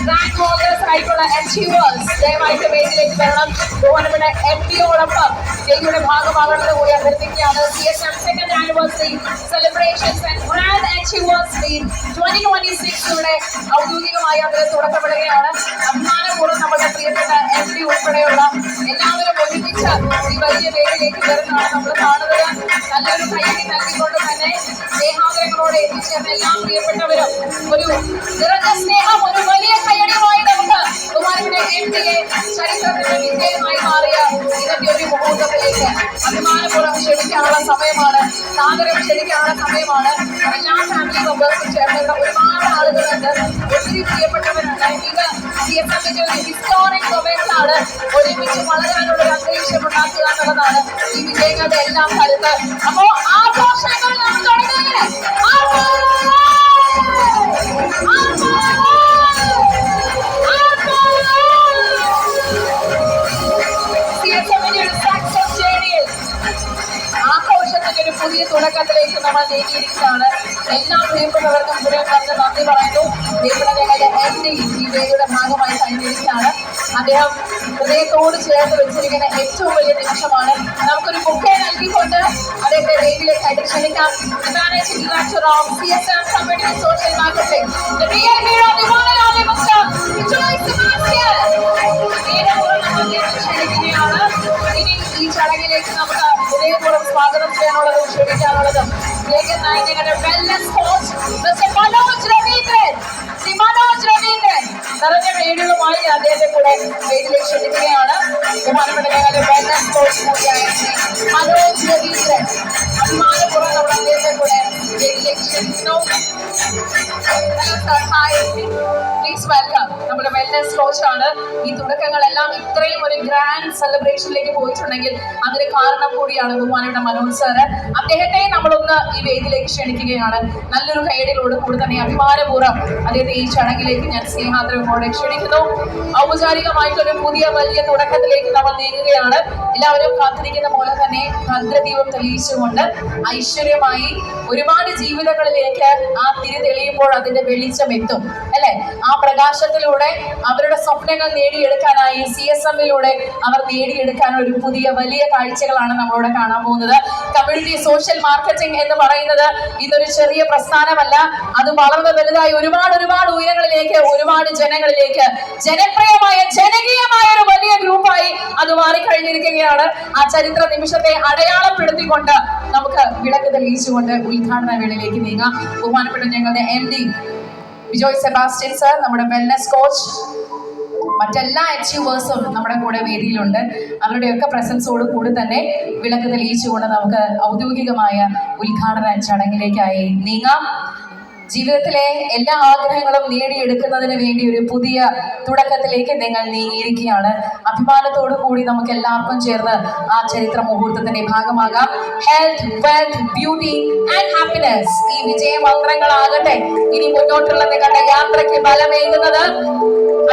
Rank holders ആയിട്ടുള്ള achievers ദയവായിട്ട് വേദിയിലേക്ക് വരണം. ബഹുമാനപ്പെട്ട MDയോടൊപ്പം വേദിയുടെ ഭാഗമാകണമെന്ന് കൂടി അഭ്യർത്ഥിക്കുകയാണ്. CSM second anniversary celebrations and grand achievers meet 2026 ഇവിടെ ഔദ്യോഗികമായി അതിന് തുടക്കപ്പെടുകയാണ്. അഭിമാനപൂർവ്വം നമ്മുടെ പ്രിയപ്പെട്ട MD ഉൾപ്പെടെയുള്ള എല്ലാവരും ഒരുമിച്ച് ഈ വലിയ വേദിയിലേക്ക് വരുന്നതാണ് നമ്മൾ കാണുന്നത്. നല്ലൊരു കൈയ്യടി നൽകിക്കൊണ്ട് തന്നെ സ്നേഹാദരങ്ങളോടെ എത്തിച്ചേർന്ന എല്ലാ പ്രിയപ്പെട്ടവരും ഒരു നിറഞ്ഞ സ്നേഹം, ഒരു വലിയ കൈയ്യടിയുമായി നമുക്ക് ബഹുമാനപ്പെട്ട MDയെ ചരിത്രത്തിന്റെ വിജയമായി മാറിയ ഇതിന്റെ ഒരു മുഹൂർത്തത്തിലേക്ക് അഭിമാനപൂർവ്വം ക്ഷണിക്കാനുള്ള സമയമാണ്, സാദരം ക്ഷണിക്കാനുള്ള സമയമാണ്. എല്ലാ ഫാമിലി മെമ്പേഴ്സും ചേർന്നുള്ള ഒരുപാട് ആളുകളുണ്ട്, ഒത്തിരി പ്രിയപ്പെട്ടവരുണ്ട്. ഇത് CSMന്റെ ഒരു ഹിസ്റ്റോറിക് മൊമെന്റ് ആണ്. ഒരുമിച്ച് വളരാനുള്ള ഒരു അന്തരീക്ഷം ഉണ്ടാക്കുക എന്നുള്ളതാണ് ഈ വിജയങ്ങളുടെ എല്ലാം കരുത്ത്. അപ്പോ ആഘോഷങ്ങൾ നമ്മൾ തുടങ്ങുകയാണ്. ആഘോഷത്തിന്റെ ഒരു പുതിയ തുടക്കത്തിലേക്ക് നമ്മൾ നീങ്ങിയിരിക്കുകയാണ്. എല്ലാ പ്രിയപ്പെട്ടവർക്കും ഹൃദയം പറഞ്ഞ് നന്ദി പറയുന്നു. പ്രിയപ്പെട്ട ഞങ്ങളുടെ MD ഈ വേദിയുടെ ഭാഗമായി കഴിഞ്ഞിരിക്കുകയാണ്. അദ്ദേഹം ഹൃദയത്തോട് ചേർത്ത് വെച്ചിരിക്കുന്ന ഏറ്റവും വലിയ നിമിഷമാണ്. നമുക്കൊരു ബുക്കെ നൽകിക്കൊണ്ട് അദ്ദേഹത്തെ വേദിയിലേക്കായിട്ട് ക്ഷണിക്കാം. Managing director of CSM Community Social Marketing, the real hero, the one and only Mr. Bijoy Sebastian. ക്ഷണിക്കുകയാണ്. ഇനി ഈ ചടങ്ങിലേക്ക് നമുക്ക് ഹൃദയപൂർവ്വം സ്വാഗതം ചെയ്യാനുള്ളതും ക്ഷണിക്കാനുള്ളതും ഞങ്ങളുടെ wellness coach mister Manoj Raveendran. Shri Manoj Raveendran നിറഞ്ഞ പേരുകളുമായി അദ്ദേഹത്തെ കൂടെ വേദിയിലേക്ക് ക്ഷണിക്കുകയാണ്. ബഹുമാനപ്പെട്ട ഞങ്ങളുടെ വെൽനസ് കോച്ച് കൂടിയായ ശ്രീ മനോജ് രവീന്ദ്രൻ അഭിമാനപൂർവ്വം നമ്മൾ അദ്ദേഹത്തെ കൂടെ വേദിയിലേക്ക് ക്ഷണിക്കുന്നു. Please welcome. നമ്മുടെ വെൽനസ് കോച്ചാണ്. ഈ തുടക്കങ്ങളെല്ലാം ഇത്രയും ഒരു ഗ്രാൻഡ് സെലിബ്രേഷനിലേക്ക് പോയിട്ടുണ്ടെങ്കിൽ അതിന് കാരണം കൂടിയാണ് ബഹുമാനപ്പെട്ട മനോജ് സാറ്. അദ്ദേഹത്തെ നമ്മളൊന്ന് ഈ വേദിയിലേക്ക് ക്ഷണിക്കുകയാണ്. നല്ലൊരു കൈയടികളോട് കൂടി തന്നെ അഭിമാനപൂർവ്വം അദ്ദേഹത്തെ ഈ ചടങ്ങിലേക്ക് ഞാൻ സ്നേഹാദരവോടെ ക്ഷണിക്കുന്നു. ഔപചാരികമായിട്ടൊരു പുതിയ വലിയ തുടക്കത്തിലേക്ക് നമ്മൾ നീങ്ങുകയാണ്. എല്ലാവരും കാത്തിരിക്കുന്ന പോലെ തന്നെ ഭദ്രദീപം തെളിയിച്ചുകൊണ്ട് ഐശ്വര്യമായി ഒരുപാട് ജീവിതങ്ങളിലേക്ക് ആ തിരി തെളിയുമ്പോൾ അതിന്റെ വെളിച്ചം എത്തും അല്ലെ. ആ പ്രകാശത്തിലൂടെ അവരുടെ സ്വപ്നങ്ങൾ നേടിയെടുക്കാനായി CSMലൂടെ അവർ നേടിയെടുക്കാൻ ഒരു പുതിയ വലിയ കാഴ്ചകളാണ് നമ്മളിവിടെ കാണാൻ പോകുന്നത്. കമ്മ്യൂണിറ്റി സോഷ്യൽ മാർക്കറ്റിംഗ് എന്ന് പറയുന്നത് ഇതൊരു ചെറിയ പ്രസ്ഥാനമല്ല. അത് വളർന്ന് വലുതായി ഒരുപാട് ഉയരങ്ങളിലേക്ക്, ഒരുപാട് ജനങ്ങളിലേക്ക് ജനപ്രിയമായ ജനകീയമായ ഒരു വലിയ ഗ്രൂപ്പായി അത് മാറിക്കഴിഞ്ഞിരിക്കുകയാണ്. ആ ചരിത്ര നിമിഷത്തെ അടയാളപ്പെടുത്തിക്കൊണ്ട് നമുക്ക് വിളക്ക് തെളിയിച്ചുകൊണ്ട് ഉദ്ഘാടന വേളയിലേക്ക് നീങ്ങാം. ബഹുമാനപ്പെട്ട ഞങ്ങളുടെ MD ബിജോയ് സെബാസ്റ്റ്യൻ സർ, നമ്മുടെ വെൽനസ് കോച്ച്, മറ്റെല്ലാ അച്ചീവേഴ്സും നമ്മുടെ കൂടെ വേദിയിലുണ്ട്. അവരുടെയൊക്കെ പ്രസൻസോട് കൂടി തന്നെ വിളക്ക് തെളിയിച്ചുകൊണ്ട് നമുക്ക് ഔദ്യോഗികമായ ഉദ്ഘാടന ചടങ്ങിലേക്കായി നീങ്ങാം. ജീവിതത്തിലെ എല്ലാ ആഗ്രഹങ്ങളും നേടിയെടുക്കുന്നതിന് വേണ്ടി ഒരു പുതിയ തുടക്കത്തിലേക്ക് നിങ്ങൾ നീങ്ങിയിരിക്കുകയാണ്. അഭിമാനത്തോടു കൂടി നമുക്ക് എല്ലാവർക്കും ചേർന്ന് ആ ചരിത്ര മുഹൂർത്തത്തിന്റെ ഭാഗമാകാം. Health, wealth, beauty and happiness ഈ വിജയമന്ത്രങ്ങളാകട്ടെ ഇനി മുന്നോട്ടുള്ള നിങ്ങളുടെ യാത്രയ്ക്ക് ബലമേകുന്നത്.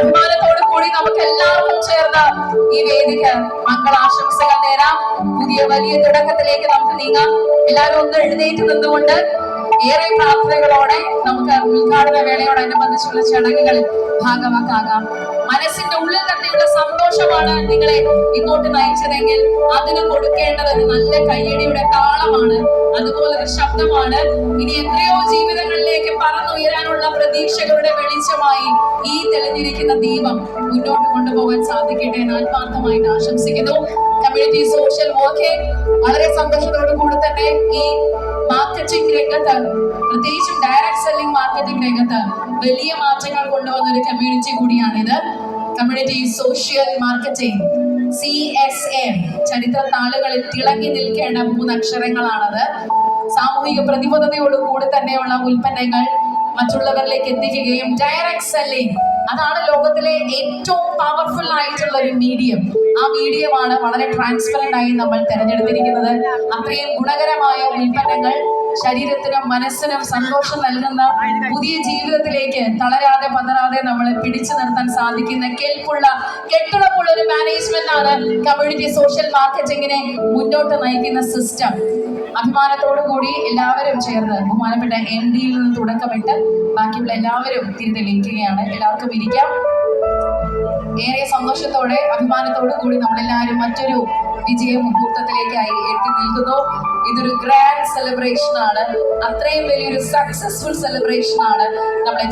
അഭിമാനത്തോടു കൂടി നമുക്ക് എല്ലാവർക്കും ചേർന്ന് ഈ വേദിക്ക് മംഗളാശംസകൾ നേരാം. പുതിയ വലിയ തുടക്കത്തിലേക്ക് നമുക്ക് നീങ്ങാം. എല്ലാവരും ഒന്ന് എഴുന്നേറ്റ് നിന്നുകൊണ്ട് ഏറെ പ്രാർത്ഥനകളോടെ നമുക്ക് ഉദ്ഘാടന വേളയോടനുബന്ധിച്ചുള്ള ചടങ്ങുകളിൽ ഭാഗമാക്കാകാം. മനസ്സിന്റെ ഉള്ളിൽ തന്നെയുള്ള സന്തോഷമാണ് നിങ്ങളെ ഇങ്ങോട്ട് നയിച്ചതെങ്കിൽ അതിന് കൊടുക്കേണ്ടത് ഒരു നല്ല കയ്യടിയുടെ താളമാണ്, അതുപോലെ ഒരു ശബ്ദമാണ്. ഇനി എത്രയോ ജീവിതങ്ങളിലേക്ക് പറന്നുയരാനുള്ള പ്രതീക്ഷകളുടെ വെളിച്ചമായി ഈ തെളിഞ്ഞിരിക്കുന്ന ദീപം മുന്നോട്ട് കൊണ്ടുപോകാൻ സാധിക്കട്ടെ എന്ന് ആത്മാർത്ഥമായിട്ട് ആശംസിക്കുന്നു. കമ്മ്യൂണിറ്റി സോഷ്യൽ വർക്ക് വളരെ സന്തോഷത്തോടു കൂടി തന്നെ ഈ മാർക്കറ്റിംഗ് രംഗത്ത്, പ്രത്യേകിച്ചും ഡയറക്ട് സെല്ലിംഗ് മാർക്കറ്റിംഗ് രംഗത്ത് വലിയ മാറ്റങ്ങൾ കൊണ്ടുവന്ന ഒരു കമ്മ്യൂണിറ്റി കൂടിയാണിത്. കമ്മ്യൂണിറ്റി സോഷ്യൽ മാർക്കറ്റിംഗ് CSM ചരിത്ര താളുകളിൽ തിളങ്ങി നിൽക്കേണ്ട 3 അക്ഷരങ്ങളാണത്. സാമൂഹിക പ്രതിബദ്ധതയോട് കൂടി തന്നെയുള്ള ഉൽപ്പന്നങ്ങൾ മറ്റുള്ളവരിലേക്ക് എത്തിക്കുകയും ഡയറക്ട് സെല്ലിംഗ് അതാണ് ലോകത്തിലെ ഏറ്റവും പവർഫുൾ ആയിട്ടുള്ള ഒരു മീഡിയം. ആ മീഡിയമാണ് വളരെ ട്രാൻസ്പെറന്റ് ആയി നമ്മൾ തിരഞ്ഞെടുത്തിരിക്കുന്നത്. അത്രയും ഗുണകരമായ ഉൽപ്പന്നങ്ങൾ ശരീരത്തിനും മനസ്സിനും സന്തോഷം നൽകുന്ന പുതിയ ജീവിതത്തിലേക്ക് തളരാതെ പതറാതെ നമ്മളെ പിടിച്ചു നിർത്താൻ സാധിക്കുന്ന കെട്ടുറപ്പുള്ള ഒരു മാനേജ്മെന്റ് ആണ് കമ്മ്യൂണിറ്റി സോഷ്യൽ മാർക്കറ്റിങ്ങിനെ മുന്നോട്ട് നയിക്കുന്ന സിസ്റ്റം. അഭിമാനത്തോടു കൂടി എല്ലാവരും ചേർന്ന് ബഹുമാനപ്പെട്ട MD യിൽ നിന്ന് തുടക്കമിട്ട് ബാക്കിയുള്ള എല്ലാവരും തിരിതെളിയിക്കുകയാണ്. എല്ലാവർക്കും ഇരിക്കാം. ഏറെ സന്തോഷത്തോടെ അഭിമാനത്തോടു കൂടി നമ്മളെല്ലാവരും മറ്റൊരു വിജയ മുഹൂർത്തത്തിലേക്കായി എത്തി നിൽക്കുന്നു. ഇതൊരു ഗ്രാൻഡ് സെലിബ്രേഷൻ ആണ്. അത്രയും വലിയൊരു സക്സസ്ഫുൾ സെലിബ്രേഷൻ ആണ് നമ്മൾ